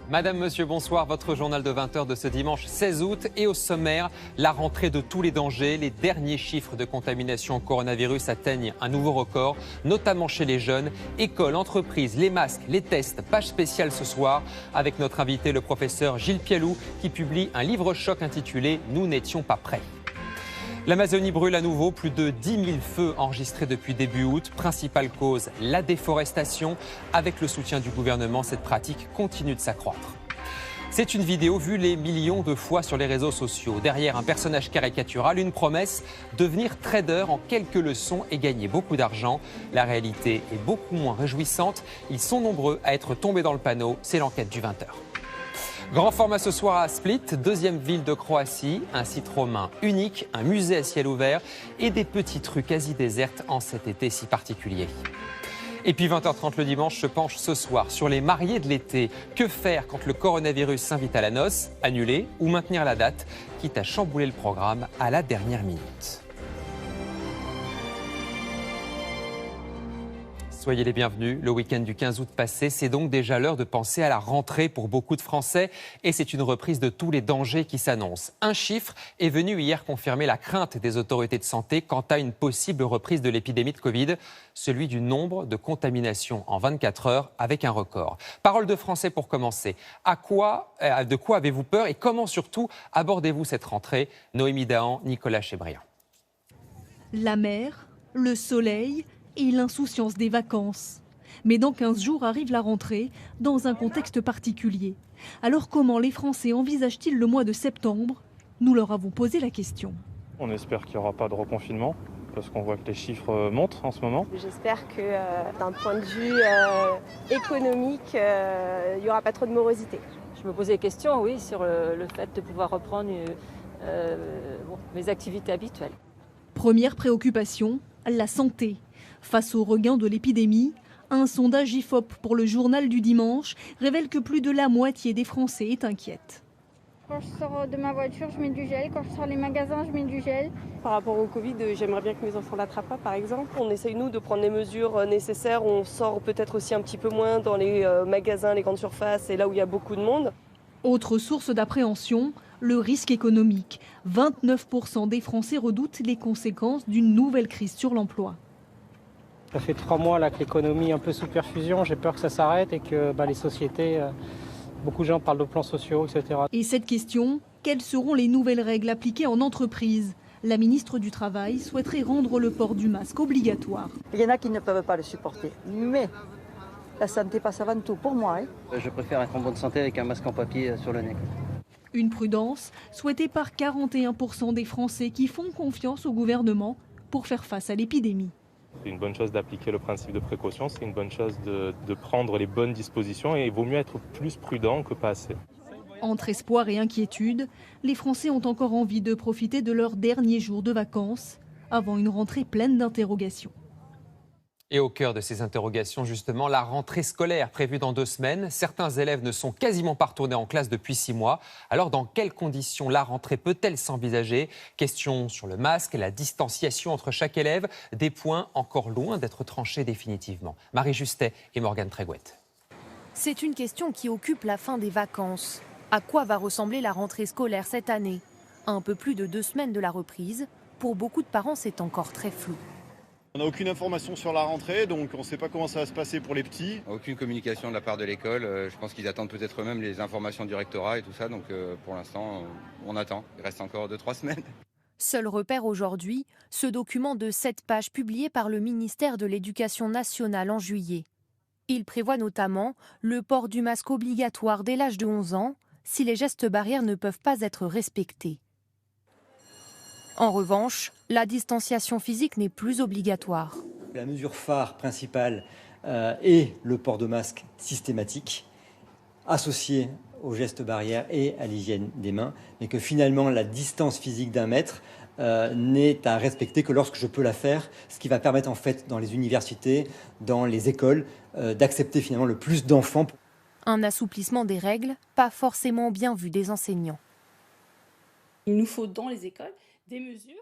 Madame, monsieur, bonsoir. Votre journal de 20h de ce dimanche 16 août. Et au sommaire, la rentrée de tous les dangers. Les derniers chiffres de contamination au coronavirus atteignent un nouveau record, notamment chez les jeunes. Écoles, entreprises, les masques, les tests. Page spéciale ce soir avec notre invité, le professeur Gilles Pialou, qui publie un livre-choc intitulé « Nous n'étions pas prêts ». L'Amazonie brûle à nouveau, plus de 10 000 feux enregistrés depuis début août. Principale cause, la déforestation. Avec le soutien du gouvernement, cette pratique continue de s'accroître. C'est une vidéo vue les millions de fois sur les réseaux sociaux. Derrière un personnage caricatural, une promesse, devenir trader en quelques leçons et gagner beaucoup d'argent. La réalité est beaucoup moins réjouissante. Ils sont nombreux à être tombés dans le panneau. C'est l'enquête du 20h. Grand format ce soir à Split, deuxième ville de Croatie, un site romain unique, un musée à ciel ouvert et des petites rues quasi désertes en cet été si particulier. Et puis 20h30 le dimanche se penche ce soir sur les mariés de l'été. Que faire quand le coronavirus s'invite à la noce? Annuler ou maintenir la date, quitte à chambouler le programme à la dernière minute. Soyez les bienvenus. Le week-end du 15 août passé, c'est donc déjà l'heure de penser à la rentrée pour beaucoup de Français. Et c'est une reprise de tous les dangers qui s'annoncent. Un chiffre est venu hier confirmer la crainte des autorités de santé quant à une possible reprise de l'épidémie de Covid, celui du nombre de contaminations en 24 heures avec un record. Parole de Français pour commencer. De quoi avez-vous peur et comment surtout abordez-vous cette rentrée? Noémie Dahan, Nicolas Chebrian. La mer, le soleil et l'insouciance des vacances. Mais dans 15 jours arrive la rentrée, dans un contexte particulier. Alors comment les Français envisagent-ils le mois de septembre? Nous leur avons posé la question. On espère qu'il n'y aura pas de reconfinement, parce qu'on voit que les chiffres montent en ce moment. J'espère que d'un point de vue économique, il n'y aura pas trop de morosité. Je me posais des questions, oui, sur le fait de pouvoir reprendre mes activités habituelles. Première préoccupation, la santé. Face au regain de l'épidémie, un sondage IFOP pour le journal du dimanche révèle que plus de la moitié des Français est inquiète. Quand je sors de ma voiture, je mets du gel. Quand je sors les magasins, je mets du gel. Par rapport au Covid, j'aimerais bien que mes enfants ne l'attrapent pas, par exemple. On essaye, nous, de prendre les mesures nécessaires. On sort peut-être aussi un petit peu moins dans les magasins, les grandes surfaces et là où il y a beaucoup de monde. Autre source d'appréhension, le risque économique. 29% des Français redoutent les conséquences d'une nouvelle crise sur l'emploi. Ça fait 3 mois là, que l'économie est un peu sous perfusion. J'ai peur que ça s'arrête et que les sociétés, beaucoup de gens parlent de plans sociaux, etc. Et cette question, quelles seront les nouvelles règles appliquées en entreprise? La ministre du Travail souhaiterait rendre le port du masque obligatoire. Il y en a qui ne peuvent pas le supporter, mais la santé passe avant tout pour moi. Je préfère être en bonne santé avec un masque en papier sur le nez. Une prudence souhaitée par 41% des Français qui font confiance au gouvernement pour faire face à l'épidémie. C'est une bonne chose d'appliquer le principe de précaution, c'est une bonne chose de prendre les bonnes dispositions et il vaut mieux être plus prudent que pas assez. Entre espoir et inquiétude, les Français ont encore envie de profiter de leurs derniers jours de vacances avant une rentrée pleine d'interrogations. Et au cœur de ces interrogations, justement, la rentrée scolaire prévue dans 2 semaines. Certains élèves ne sont quasiment pas retournés en classe depuis 6 mois. Alors, dans quelles conditions la rentrée peut-elle s'envisager? Question sur le masque et la distanciation entre chaque élève. Des points encore loin d'être tranchés définitivement. Marie Justet et Morgane Tréguette. C'est une question qui occupe la fin des vacances. À quoi va ressembler la rentrée scolaire cette année? Un peu plus de 2 semaines de la reprise. Pour beaucoup de parents, c'est encore très flou. On n'a aucune information sur la rentrée, donc on ne sait pas comment ça va se passer pour les petits. Aucune communication de la part de l'école. Je pense qu'ils attendent peut-être eux-mêmes les informations du rectorat et tout ça. Donc pour l'instant, on attend. Il reste encore 2-3 semaines. Seul repère aujourd'hui, ce document de 7 pages publié par le ministère de l'Éducation nationale en juillet. Il prévoit notamment le port du masque obligatoire dès l'âge de 11 ans, si les gestes barrières ne peuvent pas être respectés. En revanche, la distanciation physique n'est plus obligatoire. La mesure phare principale est le port de masque systématique, associé aux gestes barrières et à l'hygiène des mains, mais que finalement la distance physique d'1 mètre n'est à respecter que lorsque je peux la faire, ce qui va permettre en fait dans les universités, dans les écoles, d'accepter finalement le plus d'enfants. Un assouplissement des règles, pas forcément bien vu des enseignants. Il nous faut dans les écoles des mesures